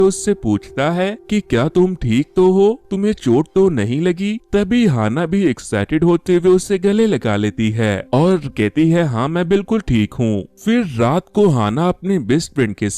उससे पूछता है कि क्या तुम ठीक तो हो, तुम्हें चोट तो नहीं लगी। तभी हाना भी एक्साइटेड होते हुए उसे गले लगा लेती है और कहती है हाँ मैं बिल्कुल ठीक हूँ। फिर रात को हाना अपने बेस्ट फ्रेंड के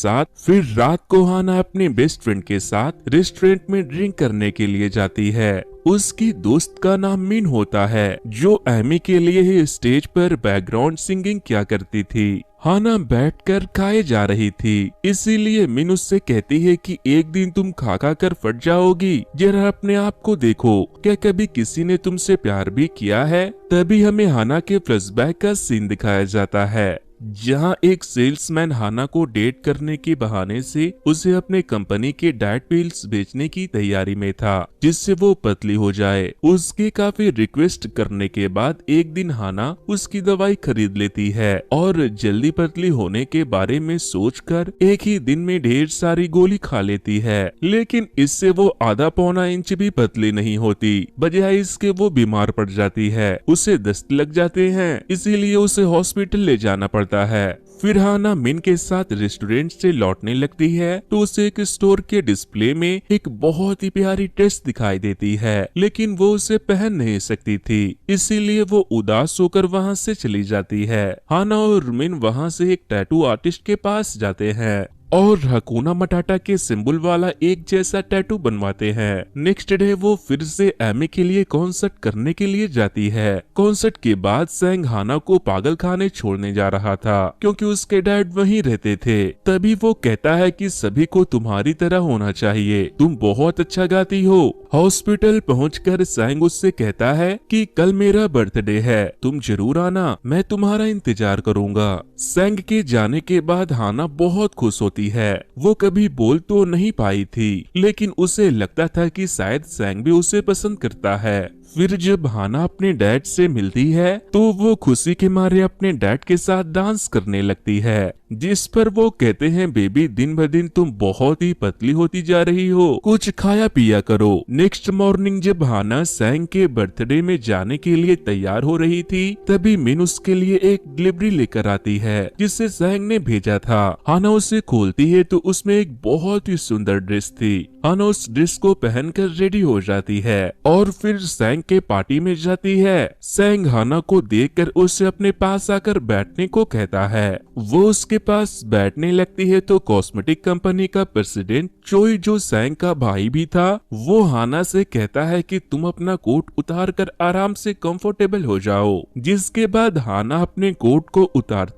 साथ रेस्टोरेंट में ड्रिंक करने के लिए जाती है। उसकी दोस्त का नाम मिन होता है जो एमी के लिए ही स्टेज पर बैकग्राउंड सिंगिंग किया करती थी। हाना बैठकर खाए जा रही थी, इसीलिए मिन उससे कहती है कि एक दिन तुम खा खा कर फट जाओगी, जरा अपने आप को देखो, क्या कभी किसी ने तुमसे प्यार भी किया है। तभी हमें हाना के फ्लैशबैक का सीन दिखाया जाता है जहां एक सेल्समैन हाना को डेट करने के बहाने से उसे अपने कंपनी के डाइट पिल्स बेचने की तैयारी में था जिससे वो पतली हो जाए। उसके काफी रिक्वेस्ट करने के बाद एक दिन हाना उसकी दवाई खरीद लेती है और जल्दी पतली होने के बारे में सोचकर एक ही दिन में ढेर सारी गोली खा लेती है, लेकिन इससे वो आधा पौना इंच भी पतली नहीं होती। बजाय इसके वो बीमार पड़ जाती है, उसे दस्त लग जाते हैं, इसीलिए उसे हॉस्पिटल ले जाना पड़ता है। फिर हाना मिन के साथ रेस्टोरेंट से लौटने लगती है तो उसे एक स्टोर के डिस्प्ले में एक बहुत ही प्यारी ड्रेस दिखाई देती है, लेकिन वो उसे पहन नहीं सकती थी, इसीलिए वो उदास होकर वहां से चली जाती है। हाना और मिन वहां से एक टैटू आर्टिस्ट के पास जाते हैं और हकुना मटाटा के सिंबल वाला एक जैसा टैटू बनवाते हैं। नेक्स्ट डे वो फिर से एमी के लिए कॉन्सर्ट करने के लिए जाती है। कॉन्सर्ट के बाद सैंग हाना को पागल खाने छोड़ने जा रहा था क्योंकि उसके डैड वहीं रहते थे। तभी वो कहता है कि सभी को तुम्हारी तरह होना चाहिए, तुम बहुत अच्छा गाती हो। हॉस्पिटल पहुंचकर सैंग उससे कहता है कि कल मेरा बर्थडे है, तुम जरूर आना, मैं तुम्हारा इंतजार करूंगा। सैंग के जाने के बाद हाना बहुत खुश होती है। वो कभी बोल तो नहीं पाई थी, लेकिन उसे लगता था कि शायद सैंग भी उसे पसंद करता है। फिर जब हाना अपने डैड से मिलती है तो वो खुशी के मारे अपने डैड के साथ डांस करने लगती है, जिस पर वो कहते हैं बेबी दिन ब दिन तुम बहुत ही पतली होती जा रही हो, कुछ खाया पिया करो। नेक्स्ट मॉर्निंग जब हाना सैंग के बर्थडे में जाने के लिए तैयार हो रही थी तभी मिन उसके लिए एक डिलीवरी लेकर आती है जिसे सैंग ने भेजा था। हाना उसे खोलती है तो उसमें एक बहुत ही सुंदर ड्रेस थी। हाना उस ड्रेस को पहनकर रेडी हो जाती है और फिर सैंग के पार्टी में जाती है। सैंग हाना को देखकर उसे अपने पास आकर बैठने को कहता है। वो उसके पास बैठने लगती है तो कॉस्मेटिक कंपनी का प्रेसिडेंट चोई, जो सैंग का भाई भी था, वो हाना से कहता है कि तुम अपना कोट उतार कर आराम से कंफर्टेबल हो जाओ। जिसके बाद हाना अपने कोट को उतार